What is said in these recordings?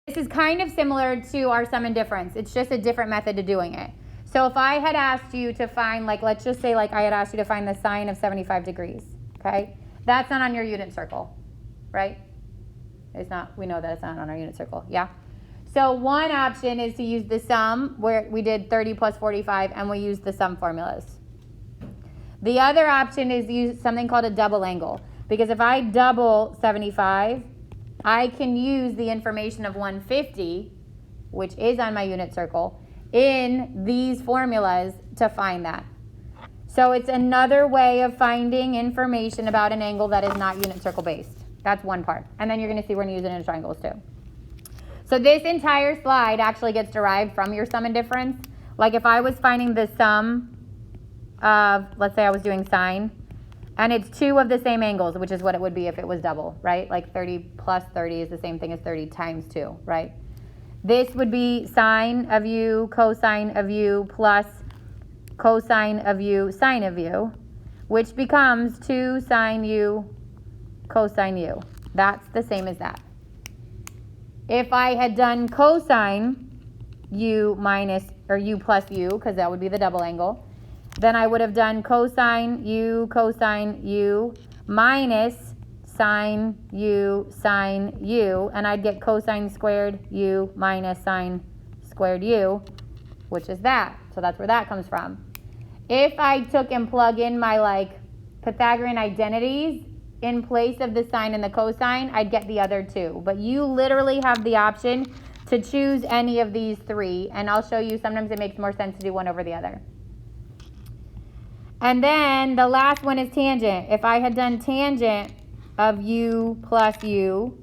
This is kind of similar to our sum and difference. It's just a different method of doing it. So if I had asked you to find, like, let's just say like I had asked you to find the sine of 75 degrees, okay? That's not on your unit circle, right? It's not, we know that it's not on our unit circle, yeah? So one option is to use the sum, where we did 30 plus 45, and we used the sum formulas. The other option is to use something called a double angle, because if I double 75, I can use the information of 150, which is on my unit circle, in these formulas to find that. So it's another way of finding information about an angle that is not unit circle based. That's one part. And then you're going to see we're going to use it in triangles too. So this entire slide actually gets derived from your sum and difference. Like if I was finding the sum of, let's say I was doing sine, and it's two of the same angles, which is what it would be if it was double, right? Like 30 plus 30 is the same thing as 30 times 2, right? This would be sine of u, cosine of u, plus cosine of u, sine of u, which becomes 2 sine u, cosine u. That's the same as that. If I had done cosine u minus, or u plus u, because that would be the double angle, then I would have done cosine u minus sine u, and I'd get cosine squared u minus sine squared u, which is that. So that's where that comes from. If I took and plug in my like Pythagorean identities in place of the sine and the cosine, I'd get the other two. But you literally have the option to choose any of these three, and I'll show you sometimes it makes more sense to do one over the other. And then the last one is tangent. If I had done tangent of u plus u,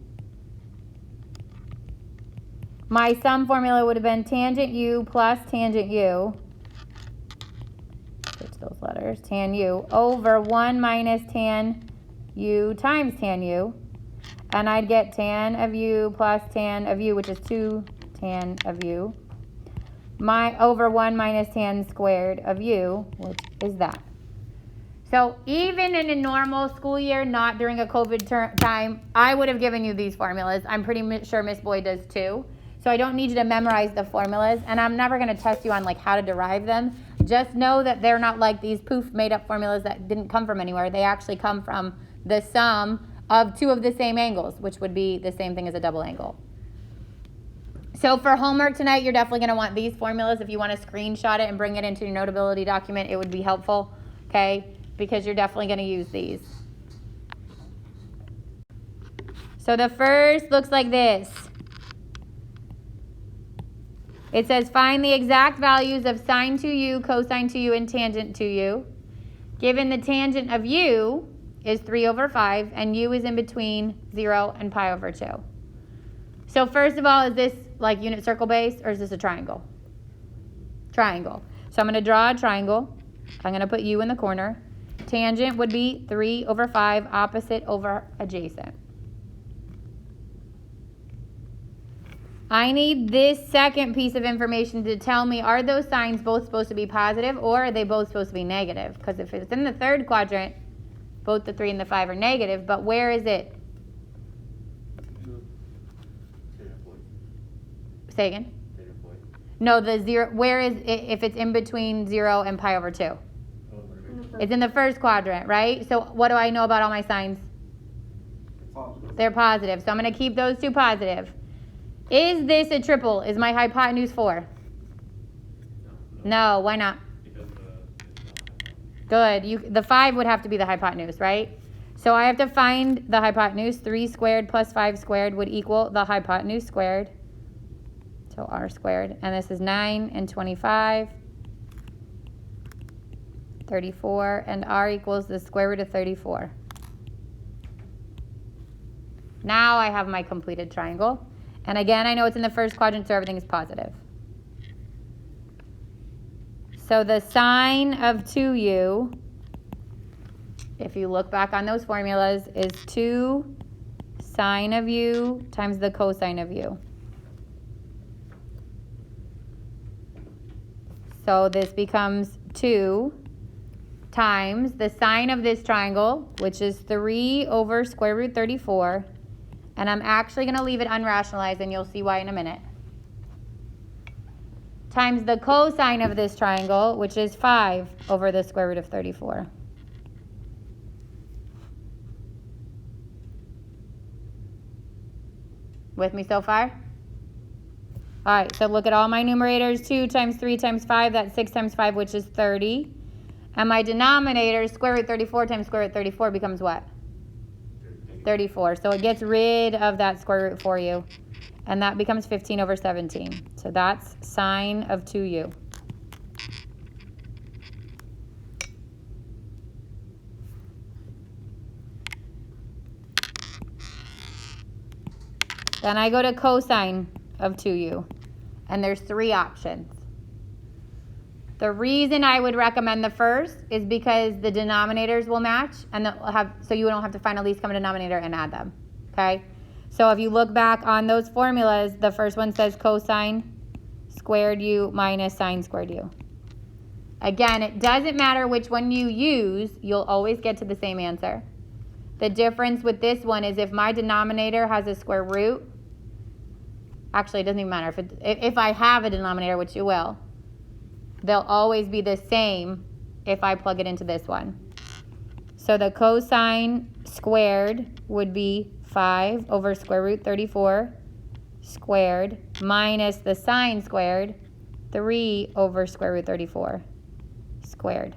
my sum formula would have been tangent u plus tangent u, switch those letters, tan u, over 1 minus tan u times tan u, and I'd get tan of u plus tan of u, which is 2 tan of u, over 1 minus tan squared of u, which is that. So even in a normal school year, not during a COVID time, I would have given you these formulas. I'm pretty sure Miss Boyd does too. So I don't need you to memorize the formulas, and I'm never going to test you on like how to derive them. Just know that they're not like these poof made up formulas that didn't come from anywhere. They actually come from the sum of two of the same angles, which would be the same thing as a double angle. So for homework tonight, you're definitely going to want these formulas. If you want to screenshot it and bring it into your notability document, it would be helpful, okay? Because you're definitely going to use these. So the first looks like this. It says find the exact values of sine 2u, cosine 2u, and tangent 2u. Given the tangent of u is 3 over 5, and u is in between 0 and pi over 2. So first of all, is this like unit circle based, or is this a triangle? Triangle. So I'm going to draw a triangle. I'm going to put u in the corner. Tangent would be 3 over 5, opposite over adjacent. I need this second piece of information to tell me, are those signs both supposed to be positive, or are they both supposed to be negative? Because if it's in the third quadrant, both the 3 and the 5 are negative, but where is it? Say again? No, the 0, where is it if it's in between 0 and pi over 2? It's in the first quadrant, right? So what do I know about all my signs? They're positive. So I'm going to keep those two positive. Is this a triple? Is my hypotenuse 4? No, why not? Good. The 5 would have to be the hypotenuse, right? So I have to find the hypotenuse. 3 squared plus 5 squared would equal the hypotenuse squared. So r squared. And this is 9 and 25. 34, and r equals the square root of 34. Now I have my completed triangle. And again, I know it's in the first quadrant, so everything is positive. So the sine of 2u, if you look back on those formulas, is 2 sine of u times the cosine of u. So this becomes 2 times the sine of this triangle, which is 3 over square root 34, and I'm actually going to leave it unrationalized, and you'll see why in a minute, times the cosine of this triangle, which is 5 over the square root of 34. With me so far? All right, so look at all my numerators. 2 times 3 times 5, that's 6 times 5, which is 30. And my denominator, square root 34 times square root 34 becomes what? 34. So it gets rid of that square root for you. And that becomes 15 over 17. So that's sine of 2u. Then I go to cosine of 2u. And there's 3 options. The reason I would recommend the first is because the denominators will match, and so you don't have to find a least common denominator and add them. Okay? So if you look back on those formulas, the first one says cosine squared u minus sine squared u. Again, it doesn't matter which one you use, you'll always get to the same answer. The difference with this one is if my denominator has a square root, actually it doesn't even matter. If I have a denominator, which you will, they'll always be the same if I plug it into this one. So the cosine squared would be 5 over square root 34 squared minus the sine squared, 3 over square root 34 squared.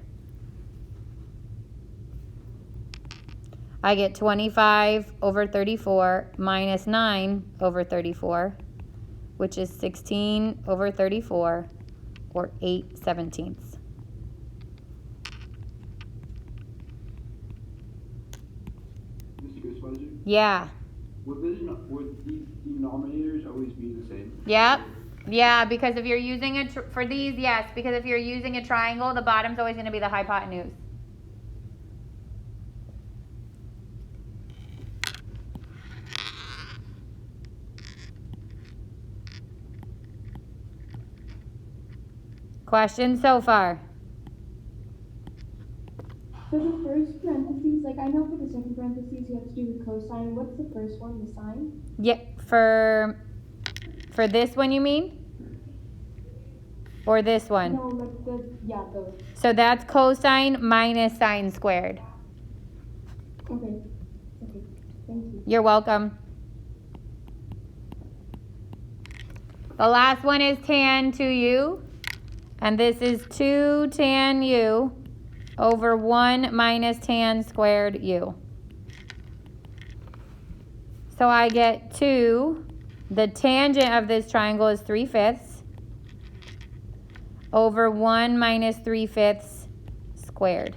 I get 25 over 34 minus 9 over 34, which is 16 over 34, or 8/17. Yeah. Would these denominators always be the same? Yep. Yeah, because if you're using for these, yes, because if you're using a triangle, the bottom's always going to be the hypotenuse. Questions so far? For the first parentheses, like I know for the second parentheses you have to do with cosine. What's the first one, the sine? Yeah, for this one you mean? Or this one? No, like those. So that's cosine minus sine squared. Okay, thank you. You're welcome. The last one is tan 2u. And this is 2 tan u over 1 minus tan squared u. So I get 2. The tangent of this triangle is 3/5 over 1 minus 3/5 squared.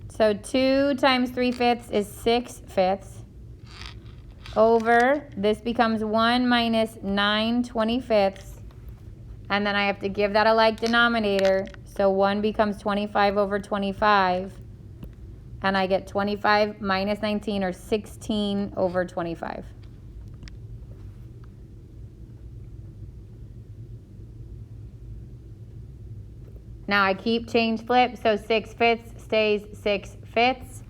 So 2 times 3/5 is 6/5. Over, this becomes 1 minus 9/25, and then I have to give that a like denominator, so 1 becomes 25 over 25, and I get 25 minus 19, or 16 over 25. Now I keep change flip, so 6/5 stays 6/5.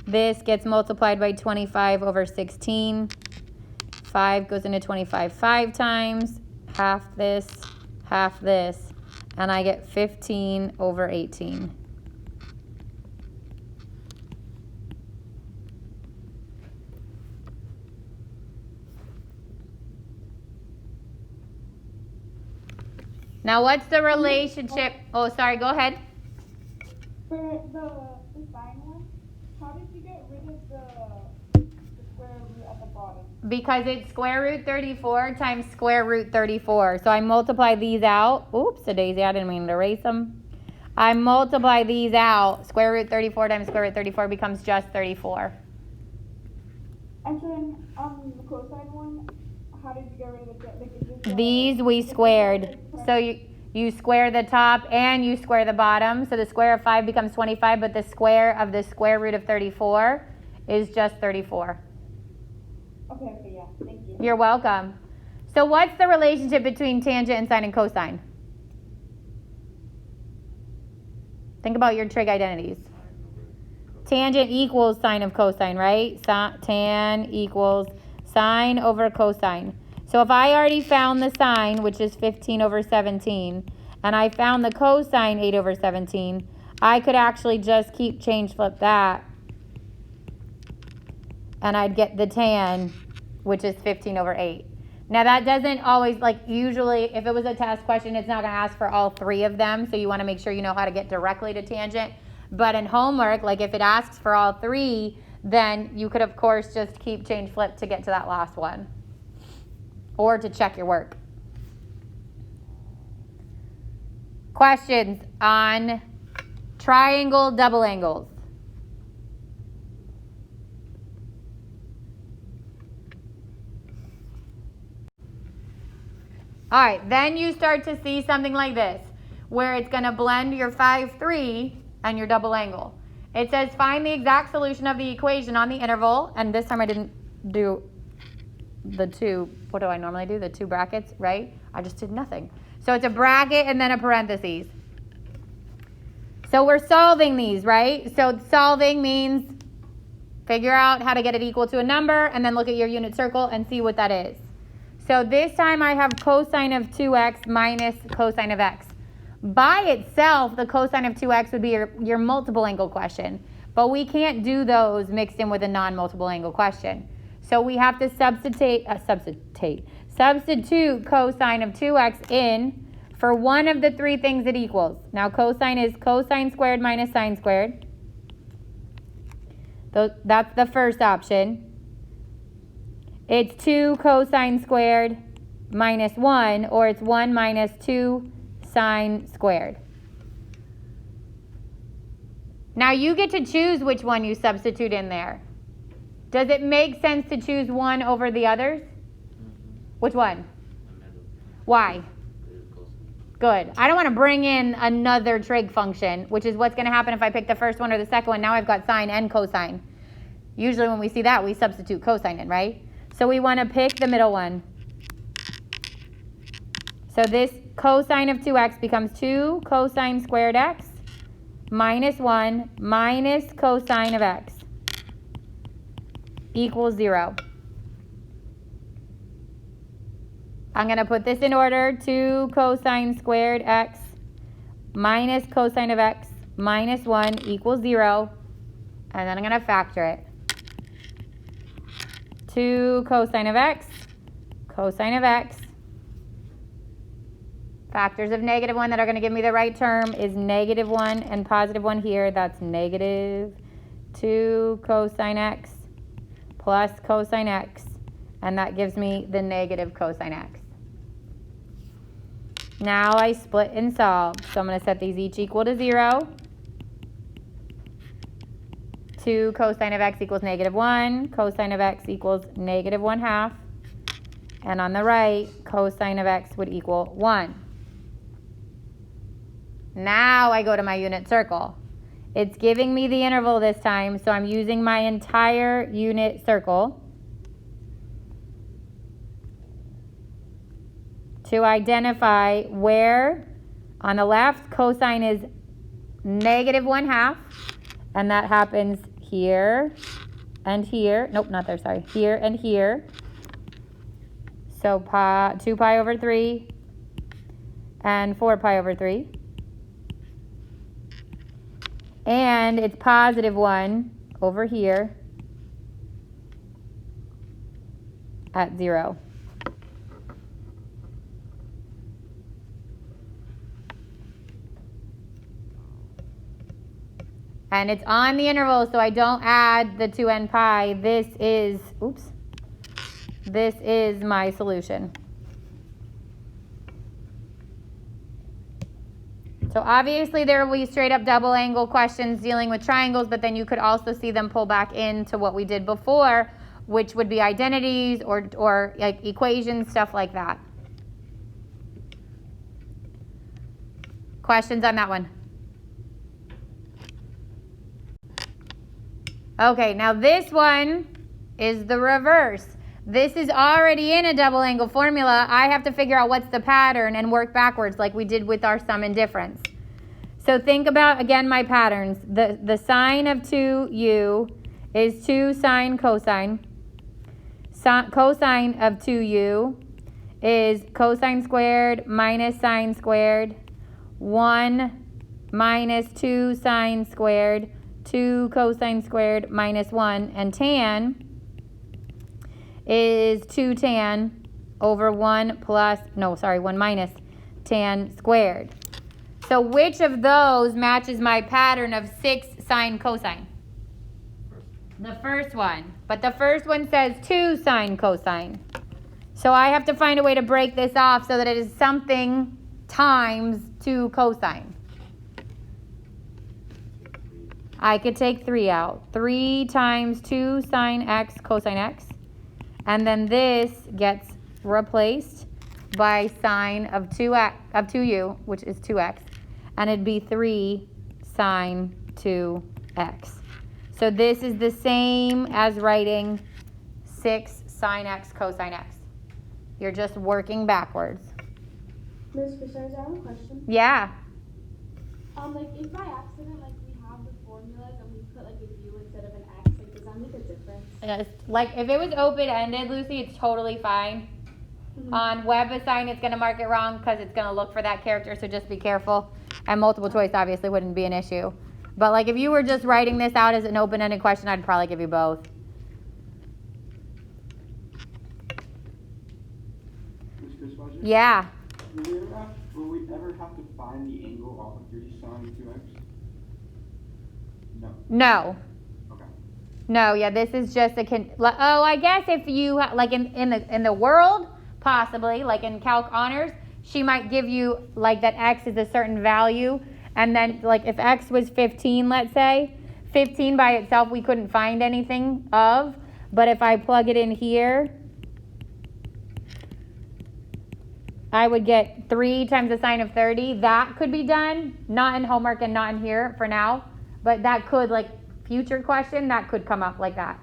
This gets multiplied by 25 over 16. 5 goes into 25 5 times. Half this, and I get 15 over 18. Now what's the relationship? Oh, sorry, go ahead. For the sine one, how did you get rid of the square root at the bottom? Because it's square root 34 times square root 34. So I multiply these out. Oops, a daisy, I didn't mean to erase them. I multiply these out. Square root 34 times square root 34 becomes just 34. And then the cosine one, how did you get rid of the These we squared. So you square the top and you square the bottom. So the square of 5 becomes 25, but the square of the square root of 34 is just 34. Okay, yeah, thank you. You're welcome. So what's the relationship between tangent and sine and cosine? Think about your trig identities. tangent equals sine of cosine, right? Tan equals sine over cosine. So if I already found the sine, which is 15 over 17, and I found the cosine, 8 over 17, I could actually just change flip that, and I'd get the tan, which is 15 over 8. Now that doesn't always, like usually if it was a test question, it's not going to ask for all three of them, so you want to make sure you know how to get directly to tangent. But in homework, like if it asks for all three, then you could of course just change flip to get to that last one, or to check your work. Questions on triangle double angles? All right, then you start to see something like this, where it's going to blend your 5-3 and your double angle. It says find the exact solution of the equation on the interval, and this time I didn't do the two, what do I normally do? The two brackets, right? I just did nothing. So it's a bracket and then a parentheses. So we're solving these, right? So solving means figure out how to get it equal to a number and then look at your unit circle and see what that is. So this time I have cosine of 2x minus cosine of x. By itself, the cosine of 2x would be your multiple angle question. But we can't do those mixed in with a non-multiple angle question. So we have to substitute cosine of 2x in for one of the three things it equals. Now cosine is cosine squared minus sine squared. That's the first option. It's 2 cosine squared minus 1, or it's 1 minus 2 sine squared. Now you get to choose which one you substitute in there. Does it make sense to choose one over the others? Which one? Why? Good. I don't want to bring in another trig function, which is what's going to happen if I pick the first one or the second one. Now I've got sine and cosine. Usually when we see that, we substitute cosine in, right? So we want to pick the middle one. So this cosine of 2x becomes 2 cosine squared x minus 1 minus cosine of x equals 0. I'm going to put this in order. 2 cosine squared x minus cosine of x minus 1 equals 0. And then I'm going to factor it. 2 cosine of x, cosine of x. Factors of -1 that are going to give me the right term is -1 and +1 here. That's -2 cosine x plus cosine x. And that gives me the negative cosine x. Now I split and solve. So I'm going to set these each equal to 0. 2 cosine of x equals -1. Cosine of x equals -1/2. And on the right, cosine of x would equal 1. Now I go to my unit circle. It's giving me the interval this time, so I'm using my entire unit circle to identify where on the left cosine is -1/2, and that happens here and here. Nope, not there, sorry. Here and here. So 2 pi over 3 and 4 pi over 3. And it's +1 over here at 0. And it's on the interval, so I don't add the 2n pi. This is my solution. So obviously there will be straight up double angle questions dealing with triangles, but then you could also see them pull back into what we did before, which would be identities or like equations, stuff like that. Questions on that one? Okay, now this one is the reverse. This is already in a double angle formula. I have to figure out what's the pattern and work backwards like we did with our sum and difference. So think about, again, my patterns. The sine of 2u is 2 sine cosine. Cosine of 2u is cosine squared minus sine squared. 1 minus 2 sine squared. 2 cosine squared minus 1. And tan is 2 tan over 1 minus tan squared. So which of those matches my pattern of 6 sine cosine? The first one. But the first one says 2 sine cosine. So I have to find a way to break this off so that it is something times 2 cosine. I could take 3 out. 3 times 2 sine x cosine x. And then this gets replaced by sine of 2u, which is 2x. And it'd be 3 sine 2x. So this is the same as writing 6 sine x cosine x. You're just working backwards. Miss Christine, I have a question. Yeah. Like if by accident, like we have the formulas and we put like a u instead of an x, like does that make a difference? Yes. Like if it was open-ended, Lucy, it's totally fine. On WebAssign, it's going to mark it wrong because it's going to look for that character, so just be careful. And multiple choice obviously wouldn't be an issue. But like if you were just writing this out as an open-ended question, I'd probably give you both. Yeah. Will we ever have to find the angle off of 3 sine 2x? No. No. Okay. No, yeah, this is just I guess if you, like in the world, possibly, like in Calc Honors, she might give you, like, that x is a certain value, and then, like, if x was 15, let's say, 15 by itself we couldn't find anything of, but if I plug it in here, I would get 3 times the sine of 30. That could be done, not in homework and not in here for now, but that could, like, future question, that could come up like that.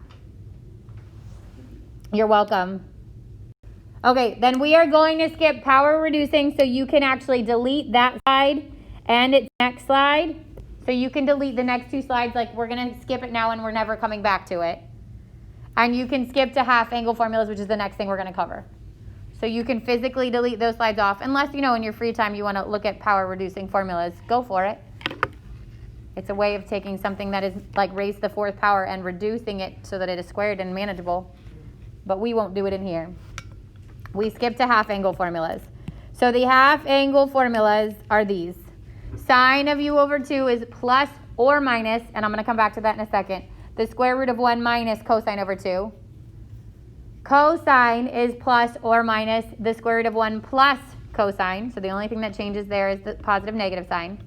You're welcome. Okay, then we are going to skip power reducing so you can actually delete that slide and its next slide. So you can delete the next 2 slides, like we're going to skip it now and we're never coming back to it. And you can skip to half angle formulas, which is the next thing we're going to cover. So you can physically delete those slides off, unless, in your free time you want to look at power reducing formulas. Go for it. It's a way of taking something that is like raised to the 4th power and reducing it so that it is squared and manageable. But we won't do it in here. We skip to half angle formulas. So the half angle formulas are these. Sine of u over 2 is plus or minus, and I'm going to come back to that in a second, the square root of 1 minus cosine over 2. Cosine is plus or minus the square root of 1 plus cosine. So the only thing that changes there is the positive negative sign.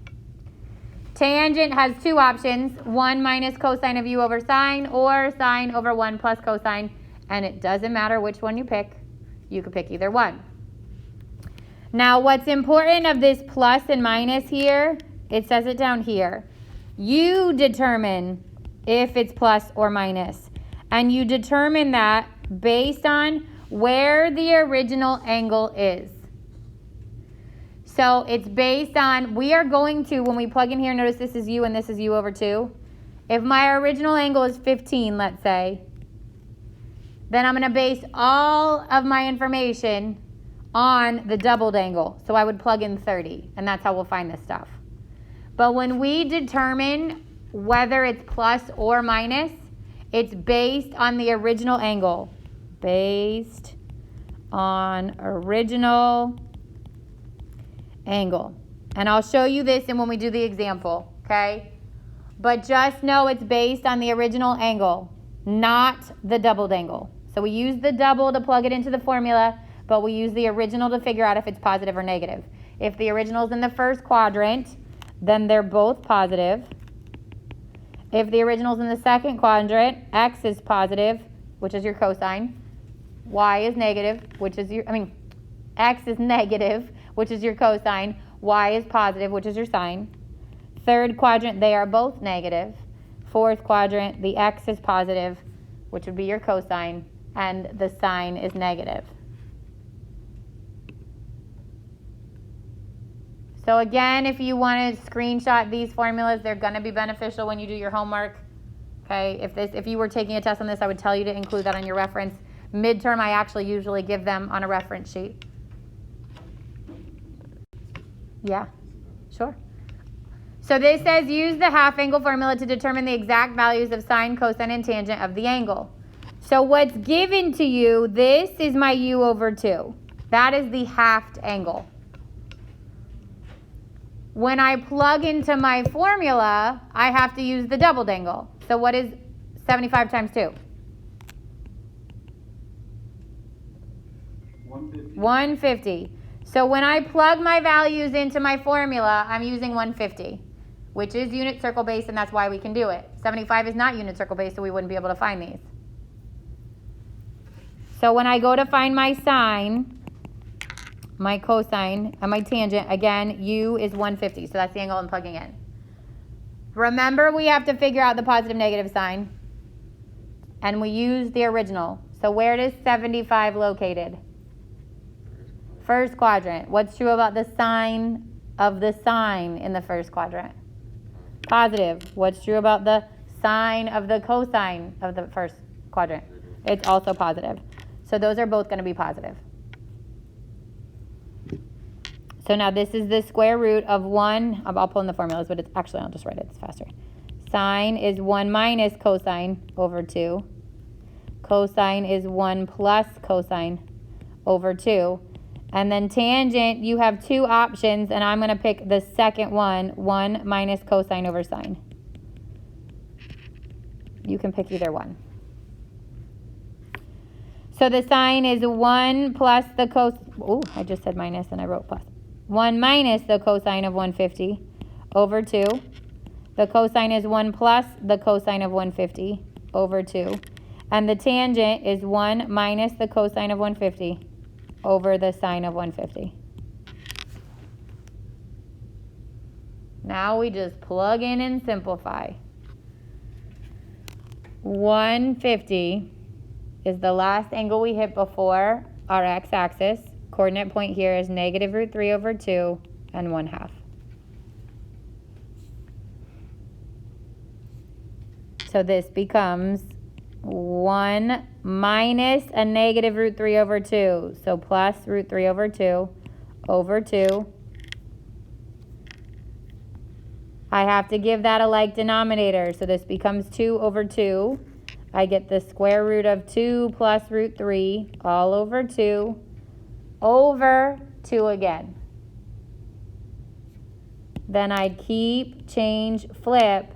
Tangent has 2 options, 1 minus cosine of u over sine or sine over 1 plus cosine, and it doesn't matter which one you pick. You could pick either one. Now, what's important of this plus and minus here, it says it down here. You determine if it's plus or minus, and you determine that based on where the original angle is. So it's based on, we are going to, when we plug in here, notice this is u and this is u over 2. If my original angle is 15, let's say, then I'm going to base all of my information on the doubled angle. So I would plug in 30, and that's how we'll find this stuff. But when we determine whether it's plus or minus, it's based on the original angle. Based on original angle. And I'll show you this and when we do the example, okay? But just know it's based on the original angle, not the doubled angle. So we use the double to plug it into the formula, but we use the original to figure out if it's positive or negative. If the original is in the first quadrant, then they're both positive. If the original is in the second quadrant, x is positive, which is your cosine. Y is negative, which is x is negative, which is your cosine. Y is positive, which is your sine. Third quadrant, they are both negative. Fourth quadrant, the x is positive, which would be your cosine, and the sine is negative. So again, if you want to screenshot these formulas, they're going to be beneficial when you do your homework. Okay, if you were taking a test on this, I would tell you to include that on your reference. Midterm, I actually usually give them on a reference sheet. Yeah, sure. So this says use the half angle formula to determine the exact values of sine, cosine, and tangent of the angle. So what's given to you, this is my u over 2. That is the halved angle. When I plug into my formula, I have to use the doubled angle. So what is 75 times 2? 150. 150. So when I plug my values into my formula, I'm using 150, which is unit circle based, and that's why we can do it. 75 is not unit circle based, so we wouldn't be able to find these. So when I go to find my sine, my cosine, and my tangent, again, u is 150. So that's the angle I'm plugging in. Remember, we have to figure out the positive negative sign. And we use the original. So where is 75 located? First quadrant. What's true about the sign of the sine in the first quadrant? Positive. What's true about the sine of the cosine of the first quadrant? It's also positive. So those are both going to be positive. So now this is the square root of 1. I'll pull in the formulas, but it's actually, I'll just write it. It's faster. Sine is 1 minus cosine over 2. Cosine is 1 plus cosine over 2. And then tangent, you have two options, and I'm going to pick the second one, 1 minus cosine over sine. You can pick either one. So the sine is 1 plus the I just said minus and I wrote plus. 1 minus the cosine of 150 over 2. The cosine is 1 plus the cosine of 150 over 2. And the tangent is 1 minus the cosine of 150 over the sine of 150. Now we just plug in and simplify. 150 is the last angle we hit before our x-axis. Coordinate point here is negative root 3 over 2 and 1/2. So this becomes 1 minus a negative root 3 over 2. So plus root 3 over 2 over 2. I have to give that a like denominator. So this becomes 2 over 2. I get the square root of 2 plus root 3 all over 2 over 2 again. Then I keep, change, flip,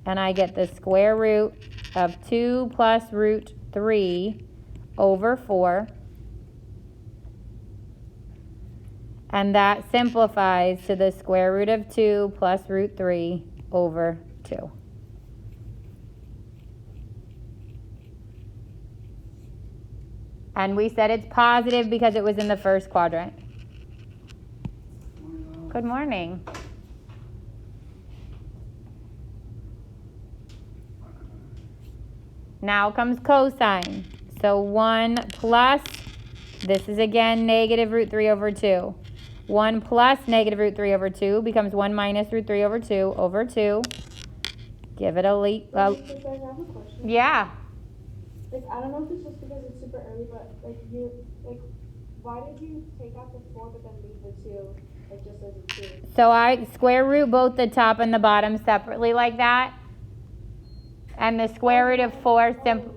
and I get the square root of 2 plus root 3 over 4. And that simplifies to the square root of 2 plus root 3 over 2. And we said it's positive because it was in the first quadrant. Good morning. Now comes cosine. So 1 plus, this is again negative root 3 over 2. 1 plus negative root 3 over 2 becomes 1 minus root 3 over 2 over 2. Give it a leap. I have a question. Yeah. Like, I don't know if it's just because it's super early, but why did you take out the 4 but then leave the 2, just as a 2? So I square root both the top and the bottom separately like that. And the square root of 4 simple.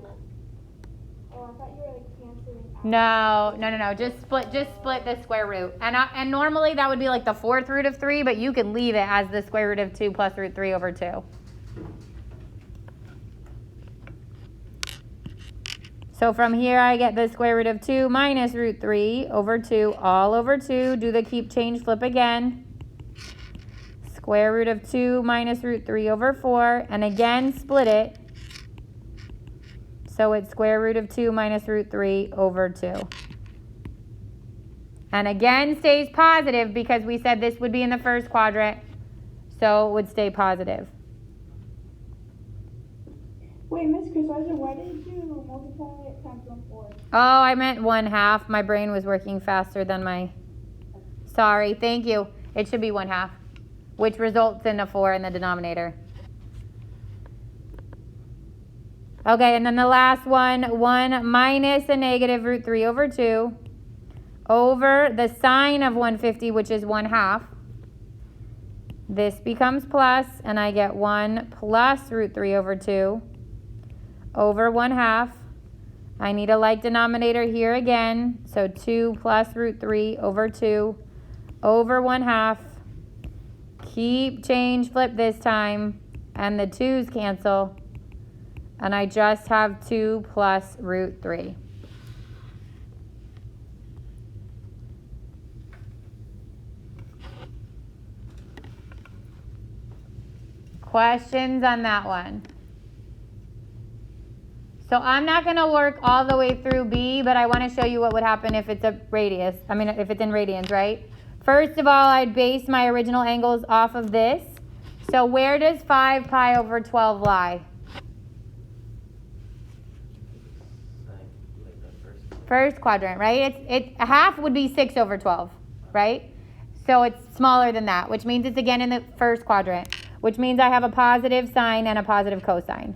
Oh, I thought you were canceling out. No. Just split the square root. And normally that would be like the 4th root of 3, but you can leave it as the square root of 2 plus root 3 over 2. So from here I get the square root of 2 minus root 3 over 2 all over 2. Do the keep, change, flip again. Square root of 2 minus root 3 over 4. And again split it. So it's square root of 2 minus root 3 over 2. And again stays positive because we said this would be in the first quadrant. So it would stay positive. Wait, Miss Chrysler, why didn't you multiply it times 1/4? Oh, I meant 1/2. My brain was working faster than my... Sorry, thank you. It should be 1/2, which results in a 4 in the denominator. Okay, and then the last one, 1 minus a negative root 3 over 2 over the sine of 150, which is 1/2. This becomes plus, and I get 1 plus root 3 over 2 over 1/2. I need a like denominator here again, so 2 plus root 3 over 2 over 1/2. Keep change, flip this time, and the 2's cancel, and I just have 2 plus root 3. Questions on that one? So I'm not going to work all the way through B, but I want to show you what would happen if it's a radius. I mean, if it's in radians, right? First of all, I'd base my original angles off of this. So where does 5 pi over 12 lie? First quadrant, right? A half would be 6 over 12, right? So it's smaller than that, which means it's again in the first quadrant, which means I have a positive sine and a positive cosine.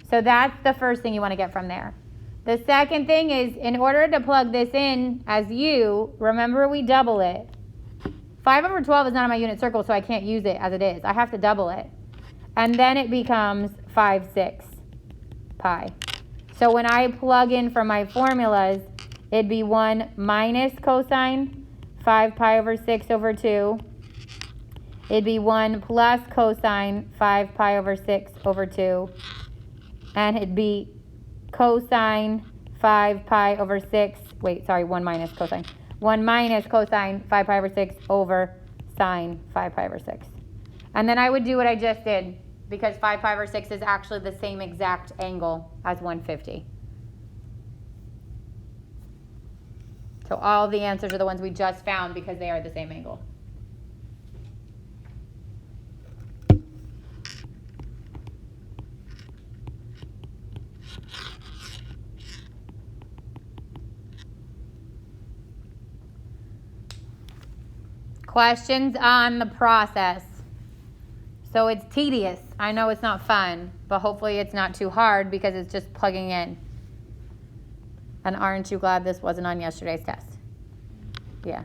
So that's the first thing you want to get from there. The second thing is, in order to plug this in as u, remember we double it. 5 over 12 is not on my unit circle, so I can't use it as it is. I have to double it. And then it becomes 5/6 pi. So when I plug in for my formulas, it'd be 1 minus cosine 5 pi over 6 over 2. It'd be 1 plus cosine 5 pi over 6 over 2. And it'd be cosine 5 pi over 6. Wait, sorry, 1 minus cosine. 1 minus cosine 5 pi over 6 over sine 5 pi over 6. And then I would do what I just did, because 5 pi over 6 is actually the same exact angle as 150. So all the answers are the ones we just found because they are the same angle. Questions on the process? So it's tedious. I know it's not fun, but hopefully it's not too hard because it's just plugging in. And aren't you glad this wasn't on yesterday's test? Yeah.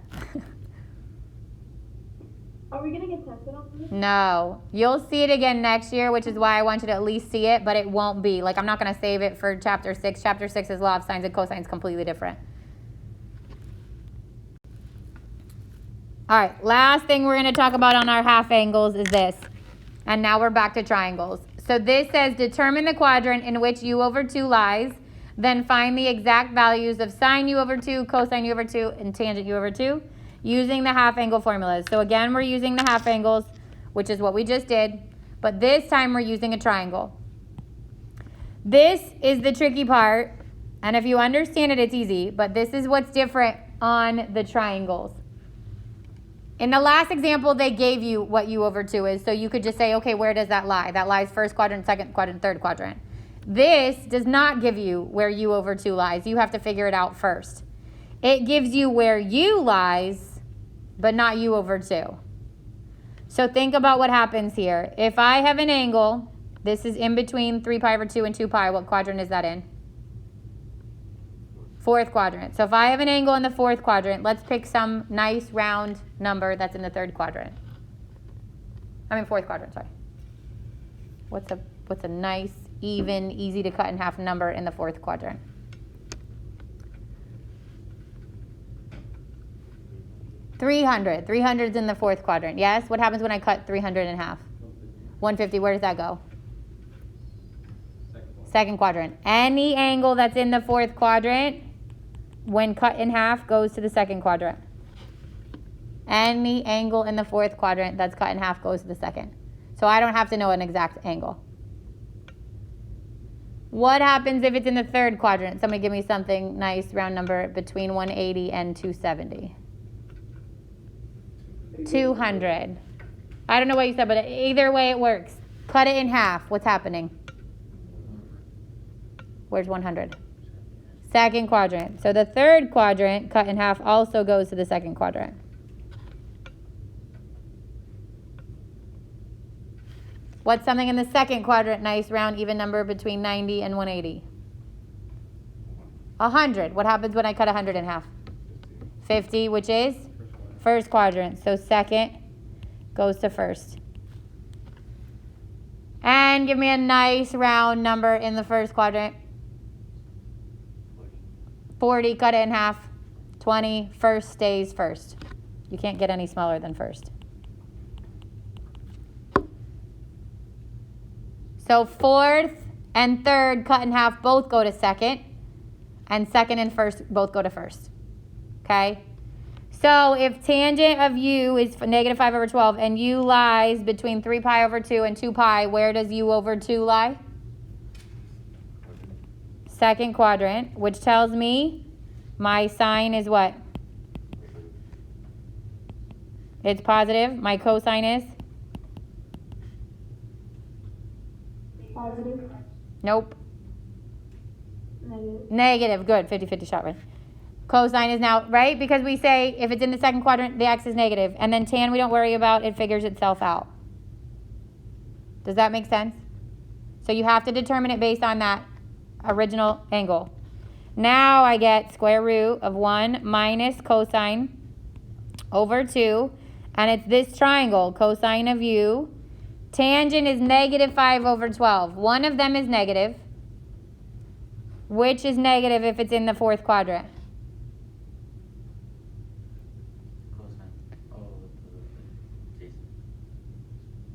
Are we gonna get tested on this? No. You'll see it again next year, which is why I want you to at least see it, but it won't be. Like, I'm not going to save it for chapter 6. Chapter 6 is law of sines and cosines, completely different. All right, last thing we're going to talk about on our half angles is this. And now we're back to triangles. So this says determine the quadrant in which u over 2 lies, then find the exact values of sine u over 2, cosine u over 2, and tangent u over 2 using the half angle formulas. So again, we're using the half angles, which is what we just did, but this time we're using a triangle. This is the tricky part, and if you understand it, it's easy, but this is what's different on the triangles. In the last example, they gave you what u over 2 is, so you could just say, okay, where does that lie? That lies first quadrant, second quadrant, third quadrant. This does not give you where u over 2 lies. You have to figure it out first. It gives you where u lies, but not u over 2. So think about what happens here. If I have an angle, this is in between 3 pi over 2 and 2 pi. What quadrant is that in? Fourth quadrant. So if I have an angle in the fourth quadrant, let's pick some nice round number that's in the third quadrant. Fourth quadrant, sorry. What's a nice, even, easy to cut in half number in the fourth quadrant? 300. 300 is in the fourth quadrant. Yes? What happens when I cut 300 in half? 150. Where does that go? Second quadrant. Any angle that's in the fourth quadrant, when cut in half, goes to the second quadrant. Any angle in the fourth quadrant that's cut in half goes to the second. So I don't have to know an exact angle. What happens if it's in the third quadrant? Somebody give me something nice, round number, between 180 and 270. 200. I don't know what you said, but either way it works. Cut it in half. What's happening? Where's 100? Second quadrant. So the third quadrant cut in half also goes to the second quadrant. What's something in the second quadrant? Nice round even number between 90 and 180. 100. What happens when I cut 100 in half? 50, which is first quadrant. So second goes to first. And give me a nice round number in the first quadrant. 40, cut it in half. 20, first stays first. You can't get any smaller than first. So fourth and third cut in half both go to second. And second and first both go to first. Okay? So if tangent of u is negative 5 over 12 and u lies between 3 pi over 2 and 2 pi, where does u over 2 lie? Second quadrant, which tells me my sine is what? It's positive. My cosine is? Positive. Nope. Negative. Negative. Good. 50-50 shot, right? Cosine is now, right? Because we say if it's in the second quadrant, the x is negative. And then tan we don't worry about. It figures itself out. Does that make sense? So you have to determine it based on that original angle. Now I get square root of 1 minus cosine over 2. And it's this triangle, cosine of u. Tangent is negative 5 over 12. One of them is negative. Which is negative if it's in the fourth quadrant?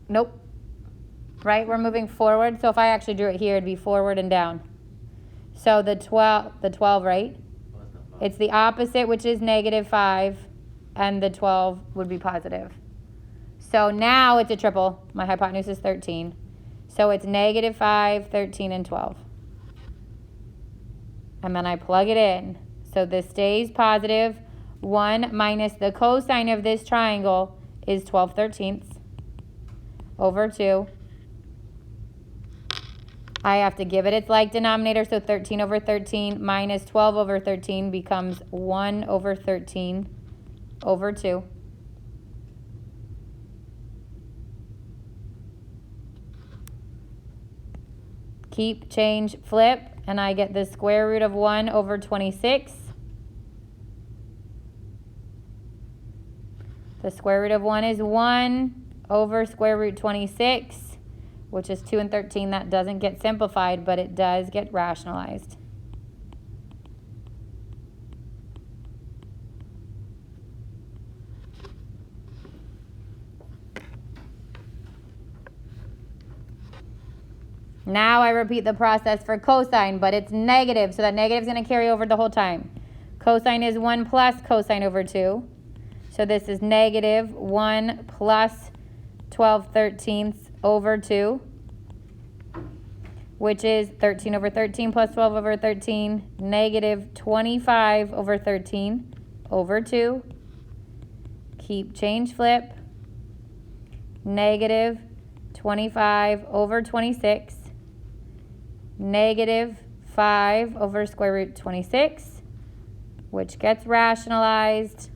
Nope. Right? We're moving forward. So if I actually drew it here, it'd be forward and down. So the 12, right? It's the opposite, which is negative 5, and the 12 would be positive. So now it's a triple. My hypotenuse is 13. So it's negative 5, 13, and 12. And then I plug it in. So this stays positive. 1 minus the cosine of this triangle is 12/13 over 2. I have to give it its like denominator, so 13 over 13 minus 12 over 13 becomes 1 over 13 over 2. Keep, change, flip, and I get the square root of 1 over 26. The square root of 1 is 1 over square root 26, which is 2 and 13. That doesn't get simplified, but it does get rationalized. Now I repeat the process for cosine, but it's negative, so that negative is going to carry over the whole time. Cosine is 1 plus cosine over 2. So this is negative 1 plus 12/13 over 2, which is 13 over 13 plus 12 over 13, negative 25 over 13 over 2. Keep, change, flip. Negative 25 over 26. Negative 5 over square root 26, which gets rationalized.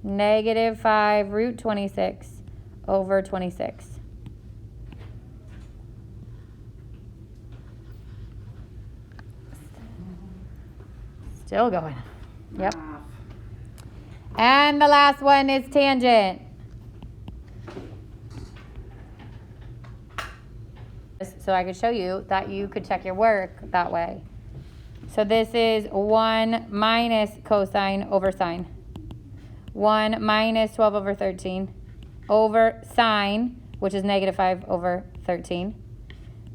Negative 5 root 26 over 26. Still going. Yep. And the last one is tangent. So I could show you that you could check your work that way. So this is 1 minus cosine over sine. 1 minus 12 over 13 over sine, which is negative 5 over 13.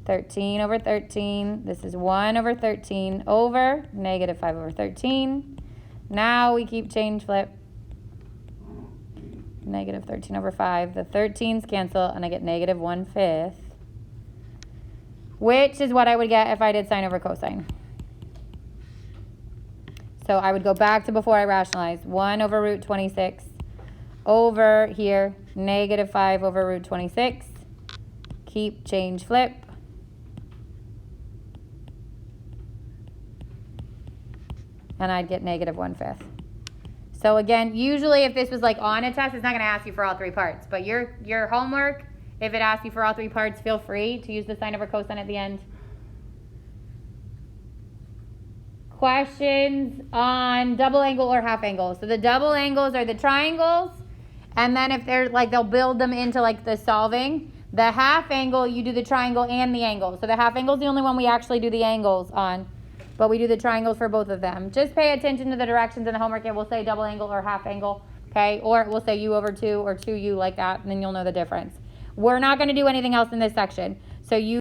13 over 13. This is 1 over 13 over negative 5 over 13. Now we keep, change, flip. Negative 13 over 5. The 13s cancel, and I get negative 1/5. Which is what I would get if I did sine over cosine. So I would go back to before I rationalized. 1 over root 26 over here, negative 5 over root 26. Keep, change, flip. And I'd get negative 1/5. So again, usually if this was like on a test, it's not going to ask you for all 3 parts. But your homework If it asks you for all three parts, feel free to use the sine over cosine at the end. Questions on double angle or half angle. So the double angles are the triangles, and then if they're like, they'll build them into like the solving. The half angle, you do the triangle and the angle. So the half angle is the only one we actually do the angles on, but we do the triangles for both of them. Just pay attention to the directions in the homework. It will say double angle or half angle, okay? Or it will say u over 2 or 2u like that, and then you'll know the difference. We're not going to do anything else in this section. So you